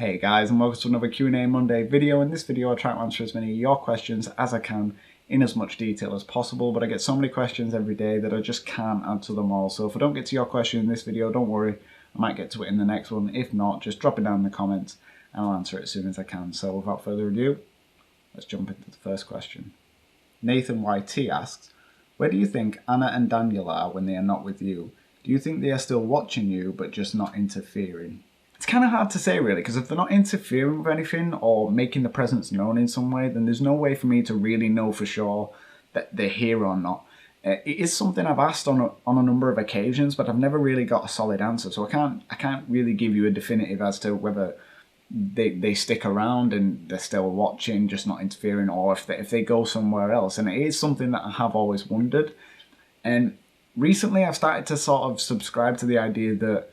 Hey guys, and welcome to another Q&A Monday video. In this video I try to answer as many of your questions as I can in as much detail as possible, but I get so many questions every day that I just can't answer them all. So if I don't get to your question in this video, don't worry, I might get to it in the next one. If not, just drop it down in the comments and I'll answer it as soon as I can. So without further ado, let's jump into the first question. Nathan YT asks, where do you think Anna and Daniel are when they are not with you? Do you think they are still watching you but just not interfering? It's kind of hard to say really, because if they're not interfering with anything or making the presence known in some way, then there's no way for me to really know for sure that they're here or not. It is something I've asked on a number of occasions, but I've never really got a solid answer. So I can't really give you a definitive as to whether they stick around and they're still watching, just not interfering, or if they go somewhere else. And it is something that I have always wondered. And recently I've started to sort of subscribe to the idea that,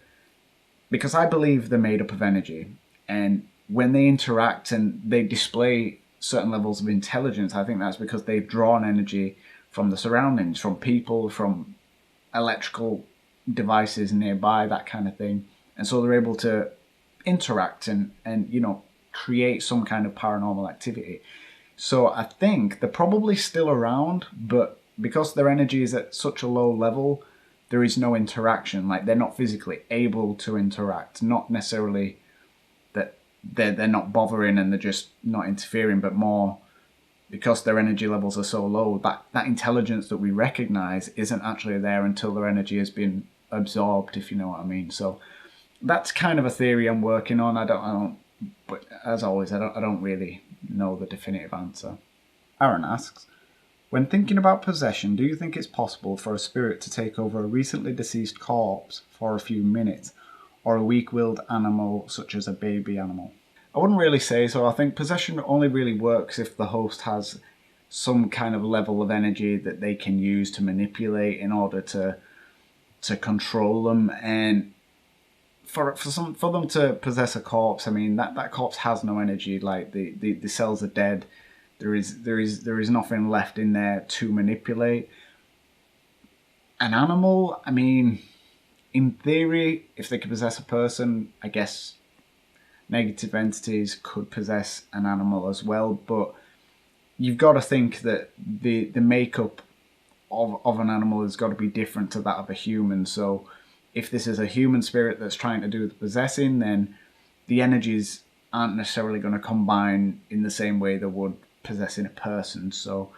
because I believe they're made up of energy, and when they interact and they display certain levels of intelligence, I think that's because they've drawn energy from the surroundings, from people, from electrical devices nearby, that kind of thing. And so they're able to interact and you know, create some kind of paranormal activity. So I think they're probably still around, but because their energy is at such a low level, there is no interaction. Like, they're not physically able to interact. Not necessarily that they're not bothering and they're just not interfering, but more because their energy levels are so low, that intelligence that we recognize isn't actually there until their energy has been absorbed, if you know what I mean. So that's kind of a theory I'm working on. I don't, but as always, I don't really know the definitive answer. Aaron asks, when thinking about possession, do you think it's possible for a spirit to take over a recently deceased corpse for a few minutes, or a weak-willed animal such as a baby animal? I wouldn't really say so. I think possession only really works if the host has some kind of level of energy that they can use to manipulate in order to control them. And for them to possess a corpse, I mean, that corpse has no energy. Like, the cells are dead. There is nothing left in there to manipulate. An animal, I mean, in theory, if they could possess a person, I guess negative entities could possess an animal as well. But you've got to think that the makeup of an animal has got to be different to that of a human. So if this is a human spirit that's trying to do the possessing, then the energies aren't necessarily going to combine in the same way they would possessing a person. So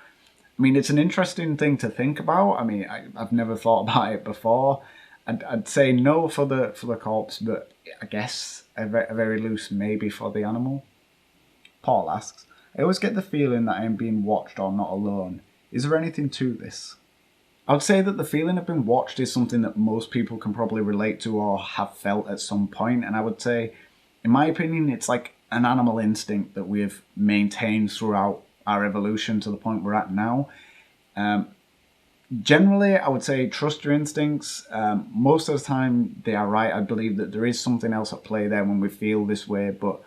I mean, it's an interesting thing to think about. I mean, I've never thought about it before. I'd say no for the corpse, but I guess a very loose maybe for the animal. Paul asks, I always get the feeling that I am being watched or not alone. Is there anything to this? I would say that the feeling of being watched is something that most people can probably relate to or have felt at some point. And I would say, in my opinion, it's like an animal instinct that we've maintained throughout our evolution to the point we're at now. Generally, I would say trust your instincts. Most of the time, they are right. I believe that there is something else at play there when we feel this way. But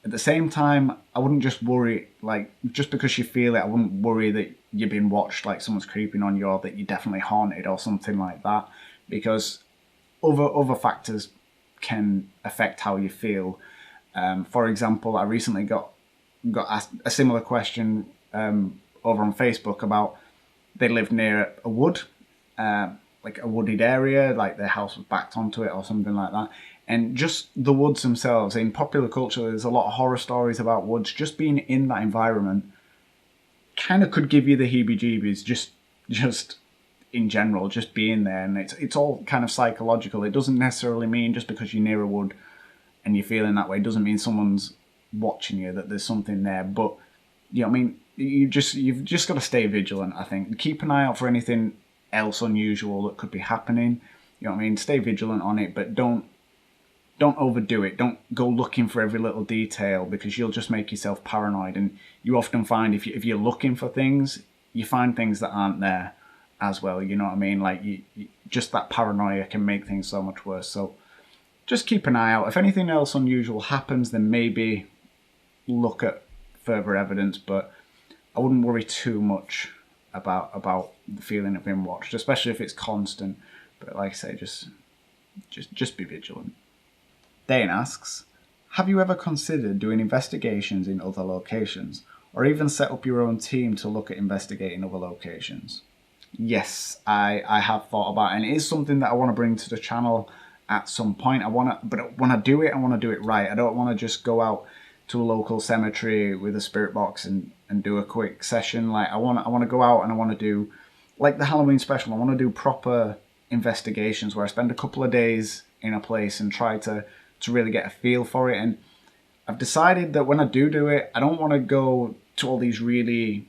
at the same time, I wouldn't just worry, like, just because you feel it, I wouldn't worry that you're being watched, like someone's creeping on you, or that you're definitely haunted or something like that. Because other factors can affect how you feel. For example, I recently got asked a similar question over on Facebook about they lived near a wood, like a wooded area, like their house was backed onto it or something like that. And just the woods themselves, in popular culture, there's a lot of horror stories about woods. Just being in that environment kind of could give you the heebie-jeebies, just in general, just being there. And it's all kind of psychological. It doesn't necessarily mean just because you're near a wood and you're feeling that way, it doesn't mean someone's watching you, that there's something there. But you know what I mean, you've just got to stay vigilant. I think keep an eye out for anything else unusual that could be happening. You know what I mean, stay vigilant on it, but don't overdo it. Don't go looking for every little detail, because you'll just make yourself paranoid. And you often find if you're looking for things, you find things that aren't there as well. You know what I mean? Like you just that paranoia can make things so much worse. So just keep an eye out. If anything else unusual happens, then maybe look at further evidence, but I wouldn't worry too much about the feeling of being watched, especially if it's constant. But like I say, just be vigilant. Dane asks, Have you ever considered doing investigations in other locations, or even set up your own team to look at investigating other locations? Yes, I have thought about it, and it is something that I want to bring to the channel at some point. But when I do it, I want to do it right. I don't want to just go out to a local cemetery with a spirit box and do a quick session. Like I want to go out and I want to do, like the Halloween special, I want to do proper investigations where I spend a couple of days in a place and try to really get a feel for it. And I've decided that when I do it, I don't want to go to all these really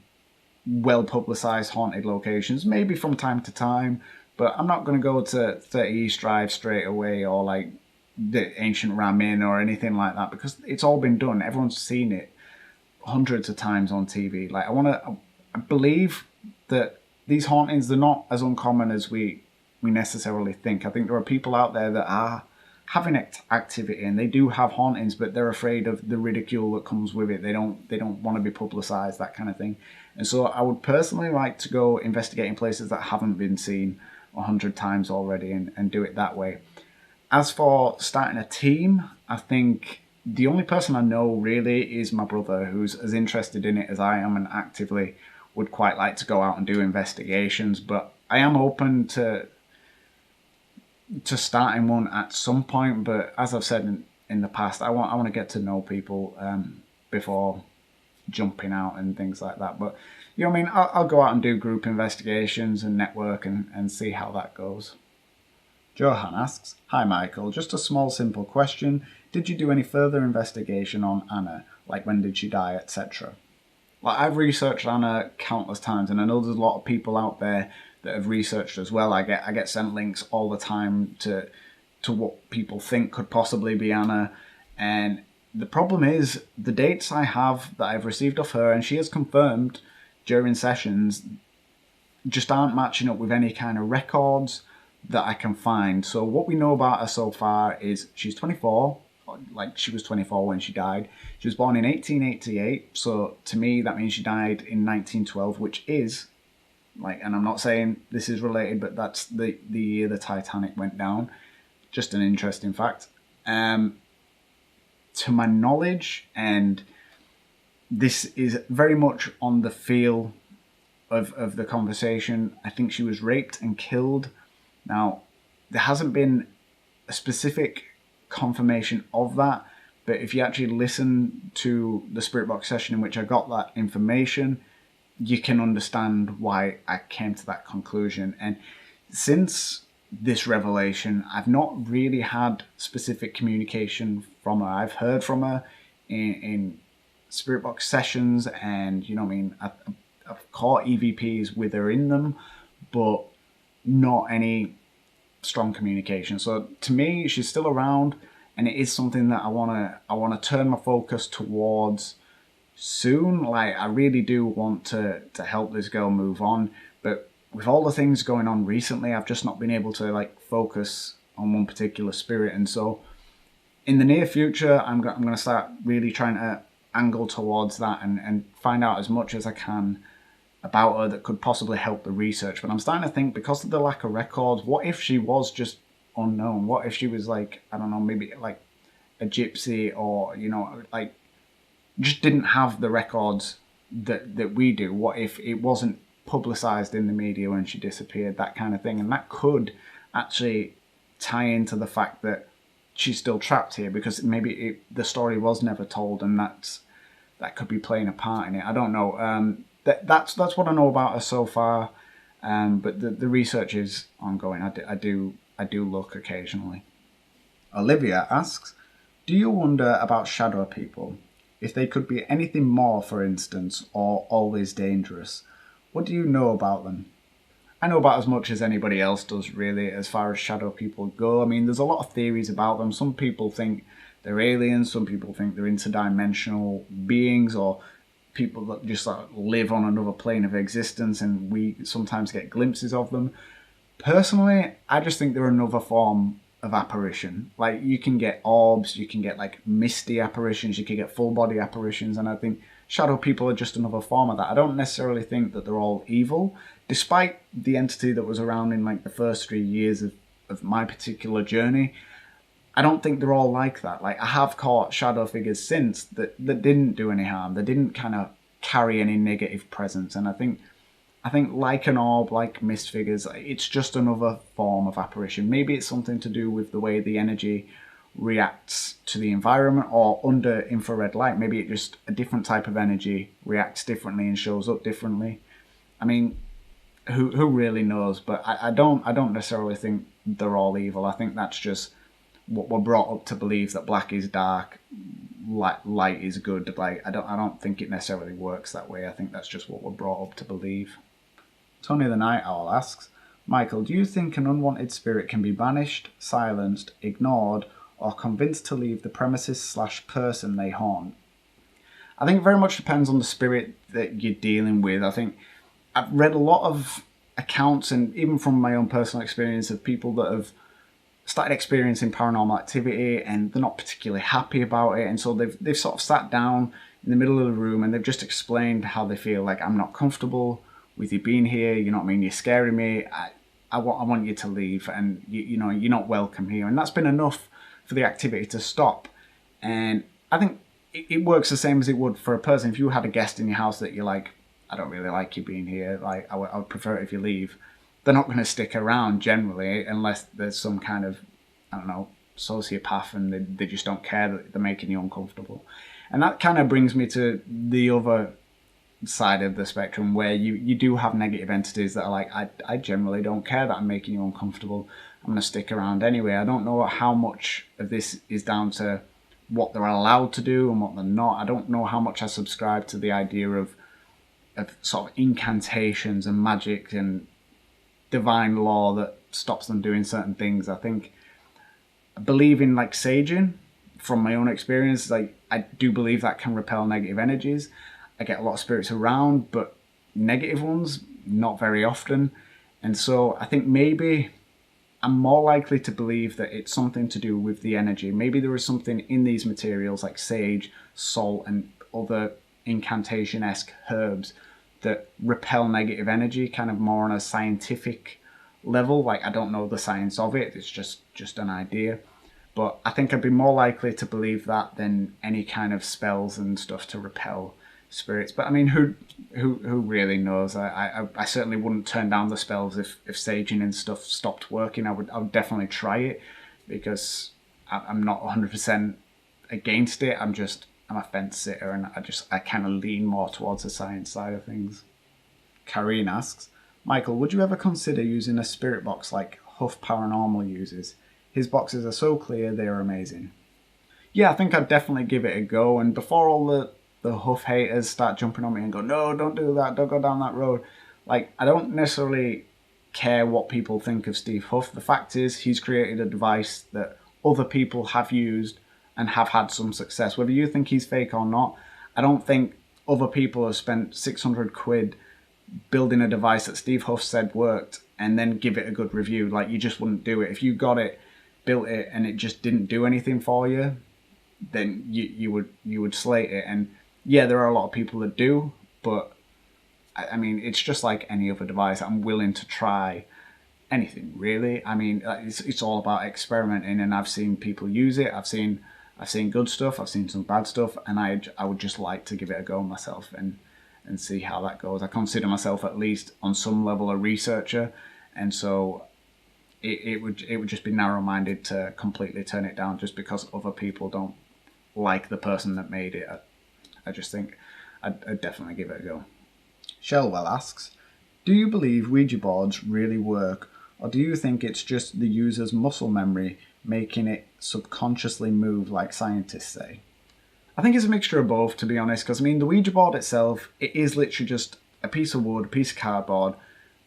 well publicized haunted locations, maybe from time to time, but I'm not going to go to 30 East Drive straight away, or like the ancient Ramin or anything like that, because it's all been done. Everyone's seen it hundreds of times on TV. Like I believe that these hauntings, they're not as uncommon as we necessarily think. I think there are people out there that are having activity and they do have hauntings, but they're afraid of the ridicule that comes with it. They don't want to be publicized, that kind of thing. And so I would personally like to go investigate in places that haven't been seen 100 times already and do it that way. As for starting a team, I think the only person I know really is my brother, who's as interested in it as I am and actively would quite like to go out and do investigations. But I am open to starting one at some point. But as I've said in the past, I want to get to know people before jumping out and things like that. But you know what I mean, I'll go out and do group investigations and network and see how that goes. Johan asks, "Hi Michael, just a small simple question. Did you do any further investigation on Anna, like when did she die, etc.?" Like, I've researched Anna countless times, and I know there's a lot of people out there that have researched as well. I get sent links all the time to what people think could possibly be Anna, and the problem is the dates I have that I've received of her, and she has confirmed during sessions, just aren't matching up with any kind of records that I can find. So what we know about her so far is she's 24, like she was 24 when she died. She was born in 1888, so to me that means she died in 1912, which is, like, and I'm not saying this is related, but that's the year the Titanic went down. Just an interesting fact. To my knowledge, and this is very much on the feel of the conversation, I think she was raped and killed. Now, there hasn't been a specific confirmation of that, but if you actually listen to the Spirit Box session in which I got that information, you can understand why I came to that conclusion. And since this revelation, I've not really had specific communication from her. I've heard from her in Spirit Box sessions, and you know what I mean, I've caught EVPs with her in them, but not any strong communication. So to me, she's still around, and it is something that I wanna turn my focus towards soon. Like, I really do want to help this girl move on, but with all the things going on recently, I've just not been able to like focus on one particular spirit. And so in the near future, I'm going to start really trying to angle towards that and find out as much as I can about her that could possibly help the research. But I'm starting to think, because of the lack of records, what if she was just unknown? What if she was like, I don't know, maybe like a gypsy, or, you know, like just didn't have the records that we do? What if it wasn't publicized in the media when she disappeared, that kind of thing? And that could actually tie into the fact that she's still trapped here, because maybe the story was never told, and that could be playing a part in it. I don't know. That's what I know about her so far, but the research is ongoing. I do look occasionally. Olivia asks, "Do you wonder about shadow people? If they could be anything more, for instance, or always dangerous? What do you know about them?" I know about as much as anybody else does, really, as far as shadow people go. I mean, there's a lot of theories about them. Some people think they're aliens, some people think they're interdimensional beings, or people that just like live on another plane of existence, and we sometimes get glimpses of them. Personally, I just think they're another form of apparition. Like, you can get orbs, you can get like misty apparitions, you can get full body apparitions, and I think shadow people are just another form of that. I don't necessarily think that they're all evil, despite the entity that was around in like the first 3 years of my particular journey. I don't think they're all like that. Like, I have caught shadow figures since that didn't do any harm. They didn't kind of carry any negative presence. And I think like an orb, like mist figures, it's just another form of apparition. Maybe it's something to do with the way the energy reacts to the environment, or under infrared light. Maybe it just a different type of energy reacts differently and shows up differently. I mean, who really knows? But I don't necessarily think they're all evil. I think that's just what we're brought up to believe, that black is dark, light is good. Like, I don't think it necessarily works that way. I think that's just what we're brought up to believe. Tony the Night Owl asks, Michael, do you think an unwanted spirit can be banished, silenced, ignored, or convinced to leave the premises/person they haunt? I think it very much depends on the spirit that you're dealing with. I think I've read a lot of accounts, and even from my own personal experience, of people that have started experiencing paranormal activity and they're not particularly happy about it, and so they've sort of sat down in the middle of the room and they've just explained how they feel. Like, I'm not comfortable with you being here, you know what I mean, you're scaring me, I want you to leave, and you know, you're not welcome here. And that's been enough for the activity to stop. And I think it works the same as it would for a person. If you had a guest in your house that you're like, I don't really like you being here, like, I would prefer it if you leave, they're not going to stick around generally, unless there's some kind of, I don't know, sociopath, and they just don't care that they're making you uncomfortable. And that kind of brings me to the other side of the spectrum, where you do have negative entities that are like, I generally don't care that I'm making you uncomfortable, I'm going to stick around anyway. I don't know how much of this is down to what they're allowed to do and what they're not. I don't know how much I subscribe to the idea of sort of incantations and magic and divine law that stops them doing certain things. I think I believe in, like, saging. From my own experience, like, I do believe that can repel negative energies. I get a lot of spirits around, but negative ones, not very often. And so I think maybe I'm more likely to believe that it's something to do with the energy. Maybe there is something in these materials like sage, salt, and other incantation-esque herbs that repel negative energy, kind of more on a scientific level. Like, I don't know the science of it, it's just an idea. But I think I'd be more likely to believe that than any kind of spells and stuff to repel spirits. But I mean, who really knows? I certainly wouldn't turn down the spells if saging and stuff stopped working. I would definitely try it, because I'm not 100% against it. I'm a fence sitter, and I kind of lean more towards the science side of things. Karine asks, Michael, would you ever consider using a spirit box like Huff Paranormal uses? His boxes are so clear, they are amazing. Yeah, I think I'd definitely give it a go. And before all the Huff haters start jumping on me and go, no, don't do that, don't go down that road. Like, I don't necessarily care what people think of Steve Huff. The fact is, he's created a device that other people have used and have had some success. Whether you think he's fake or not, I don't think other people have spent 600 quid building a device that Steve Huff said worked and then give it a good review. Like, you just wouldn't do it. If you got it, built it, and it just didn't do anything for you, then you would slate it. And yeah, there are a lot of people that do, but I mean, it's just like any other device. I'm willing to try anything, really. I mean, it's all about experimenting, and I've seen people use it. I've seen good stuff, I've seen some bad stuff, and I would just like to give it a go myself and see how that goes. I consider myself, at least on some level, a researcher, and so it would just be narrow-minded to completely turn it down just because other people don't like the person that made it. I just think I'd definitely give it a go. Shellwell asks, do you believe Ouija boards really work, or do you think it's just the user's muscle memory making it subconsciously move, like scientists say? I think it's a mixture of both, to be honest, because I mean, the Ouija board itself, it is literally just a piece of wood, a piece of cardboard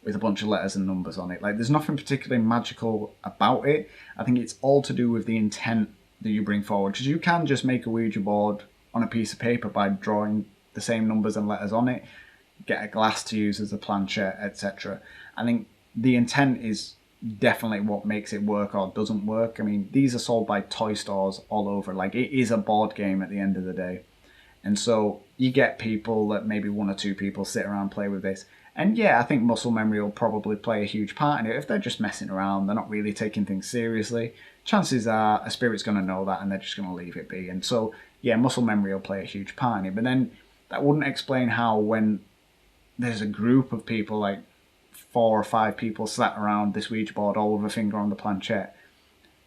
with a bunch of letters and numbers on it. Like, there's nothing particularly magical about it. I think it's all to do with the intent that you bring forward, because you can just make a Ouija board on a piece of paper by drawing the same numbers and letters on it, get a glass to use as a planchette, etc. I think the intent is definitely what makes it work or doesn't work. I mean, these are sold by toy stores all over. Like, it is a board game at the end of the day. And so you get people that maybe one or two people sit around and play with this. And yeah, I think muscle memory will probably play a huge part in it. If they're just messing around, they're not really taking things seriously, chances are a spirit's going to know that and they're just going to leave it be. And so, yeah, muscle memory will play a huge part in it. But then that wouldn't explain how when there's a group of people, like 4 or 5 people sat around this Ouija board, all with a finger on the planchette,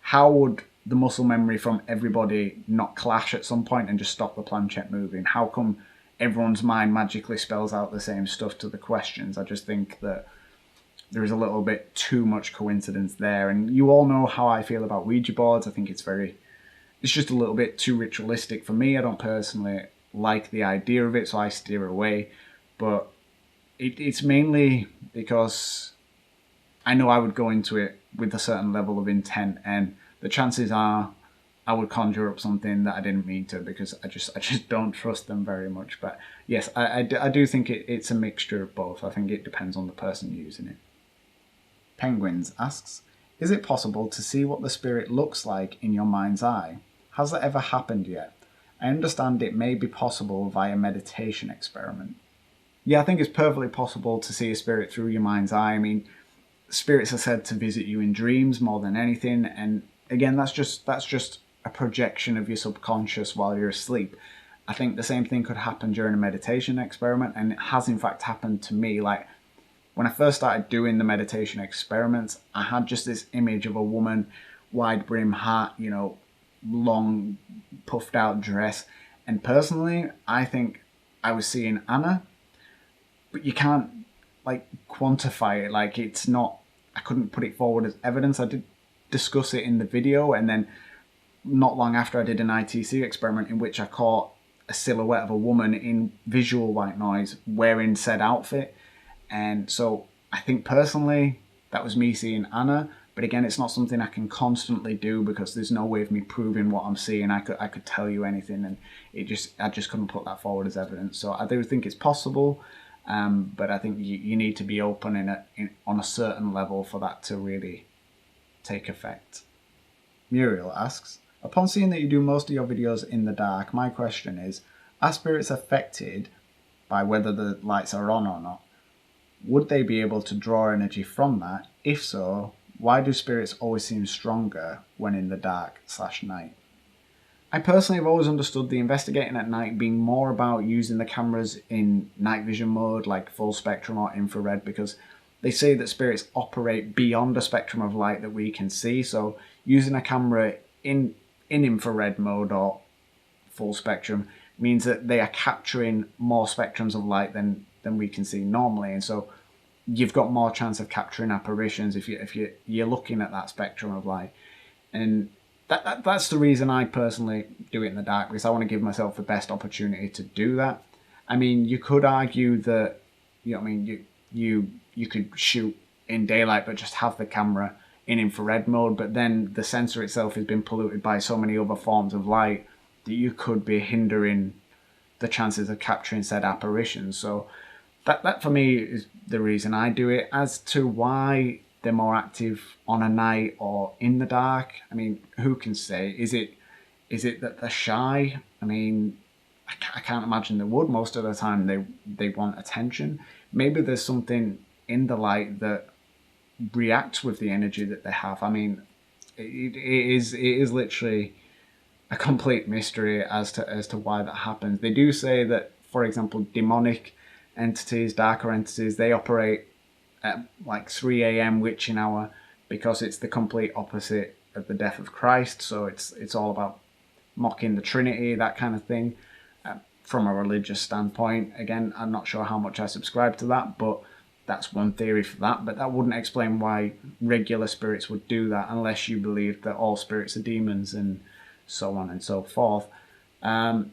how would the muscle memory from everybody not clash at some point and just stop the planchette moving? How come everyone's mind magically spells out the same stuff to the questions? I just think that there is a little bit too much coincidence there. And you all know how I feel about Ouija boards. I think it's just a little bit too ritualistic for me. I don't personally like the idea of it, so I steer away. But it's mainly because I know I would go into it with a certain level of intent, and the chances are I would conjure up something that I didn't mean to, because I just don't trust them very much. But yes, I do think it's a mixture of both. I think it depends on the person using it. Penguins asks, is it possible to see what the spirit looks like in your mind's eye? Has that ever happened yet? I understand it may be possible via meditation experiment. Yeah, I think it's perfectly possible to see a spirit through your mind's eye. I mean, spirits are said to visit you in dreams more than anything, and again, that's just a projection of your subconscious while you're asleep. I think the same thing could happen during a meditation experiment, and it has in fact happened to me. Like, when I first started doing the meditation experiments, I had just this image of a woman, wide brim hat, long puffed out dress, and personally I think I was seeing Anna, but you can't quantify it. Like, it's not, I couldn't put it forward as evidence. I did discuss it in the video, and then not long after I did an ITC experiment in which I caught a silhouette of a woman in visual white noise wearing said outfit. And so I think personally that was me seeing Anna, but again, it's not something I can constantly do because there's no way of me proving what I'm seeing. I could tell you anything, and I just couldn't put that forward as evidence. So I do think it's possible, but I think you need to be open on a certain level for that to really take effect. Muriel asks, upon seeing that you do most of your videos in the dark, my question is, are spirits affected by whether the lights are on or not? Would they be able to draw energy from that? If so, why do spirits always seem stronger when in the dark/night? I personally have always understood the investigating at night being more about using the cameras in night vision mode, like full spectrum or infrared, because they say that spirits operate beyond a spectrum of light that we can see. So using a camera in infrared mode or full spectrum means that they are capturing more spectrums of light than we can see normally, and so you've got more chance of capturing apparitions if you're looking at that spectrum of light. And that's the reason I personally do it in the dark, because I want to give myself the best opportunity to do that. I mean, you could argue that you could shoot in daylight but just have the camera in infrared mode, but then the sensor itself has been polluted by so many other forms of light that you could be hindering the chances of capturing said apparitions. So that for me is the reason I do it. As to why they're more active on a night or in the dark, I mean, who can say? Is it that they're shy? I mean, I can't imagine they would. Most of the time they want attention. Maybe there's something in the light that reacts with the energy that they have. I mean, it is literally a complete mystery as to why that happens. They do say that, for example, demonic entities, darker entities, they operate at like 3 a.m. witching hour, because it's the complete opposite of the death of Christ. So it's all about mocking the Trinity, that kind of thing, from a religious standpoint. Again, I'm not sure how much I subscribe to that, but that's one theory for that. But that wouldn't explain why regular spirits would do that, unless you believe that all spirits are demons and so on and so forth. I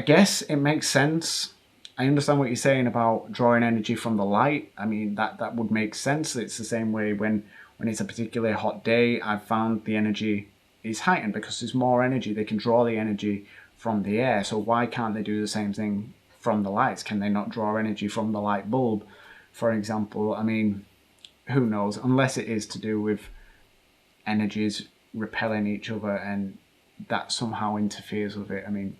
guess it makes sense. I understand what you're saying about drawing energy from the light. I mean, that would make sense. It's the same way when it's a particularly hot day, I've found the energy is heightened because there's more energy. They can draw the energy from the air. So why can't they do the same thing from the lights? Can they not draw energy from the light bulb, for example? I mean, who knows? Unless it is to do with energies repelling each other and that somehow interferes with it. I mean,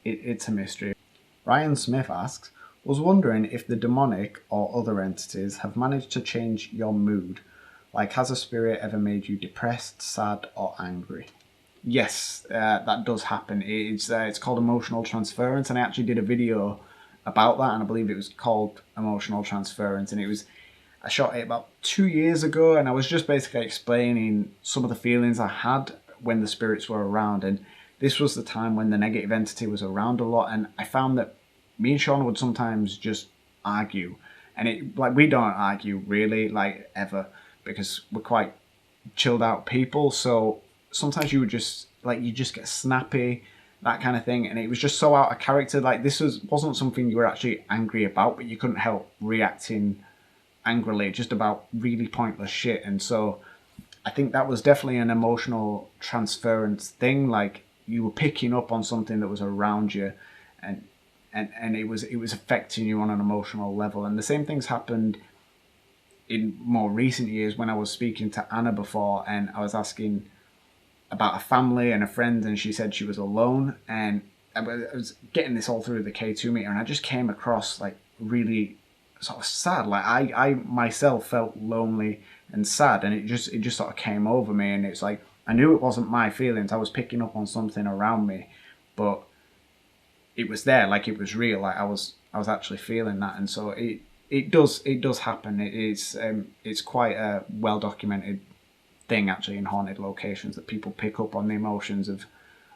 it's a mystery. Ryan Smith asks, was wondering if the demonic or other entities have managed to change your mood. Like, has a spirit ever made you depressed, sad, or angry? Yes, that does happen. It's called emotional transference, and I actually did a video about that, and I believe it was called emotional transference, and I shot it about 2 years ago, and I was just basically explaining some of the feelings I had when the spirits were around, and this was the time when the negative entity was around a lot, and I found that me and Sean would sometimes just argue, and we don't argue really, like, ever, because we're quite chilled out people, so sometimes you just get snappy, that kind of thing, and it was just so out of character. Like, wasn't something you were actually angry about, but you couldn't help reacting angrily just about really pointless shit. And so I think that was definitely an emotional transference thing. Like, you were picking up on something that was around you, and it was affecting you on an emotional level. And the same things happened in more recent years when I was speaking to Anna before, and I was asking about a family and a friend, and she said she was alone, and I was getting this all through the K2 meter, and I just came across like really sort of sad. Like, I myself felt lonely and sad, and it just sort of came over me, and it's like I knew it wasn't my feelings. I was picking up on something around me, but it was there, like it was real. Like I was actually feeling that, and so it does happen. It's quite a well documented thing actually in haunted locations, that people pick up on the emotions of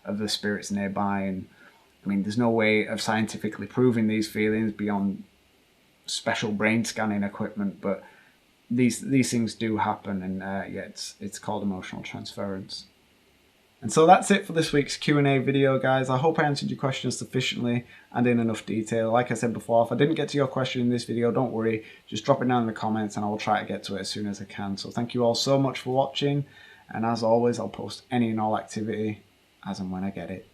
the spirits nearby. And I mean, there's no way of scientifically proving these feelings beyond special brain scanning equipment, but these things do happen, and yeah, it's called emotional transference. And so that's it for this week's Q&A video, guys. I hope I answered your questions sufficiently and in enough detail. Like I said before, if I didn't get to your question in this video, don't worry. Just drop it down in the comments and I will try to get to it as soon as I can. So thank you all so much for watching. And as always, I'll post any and all activity as and when I get it.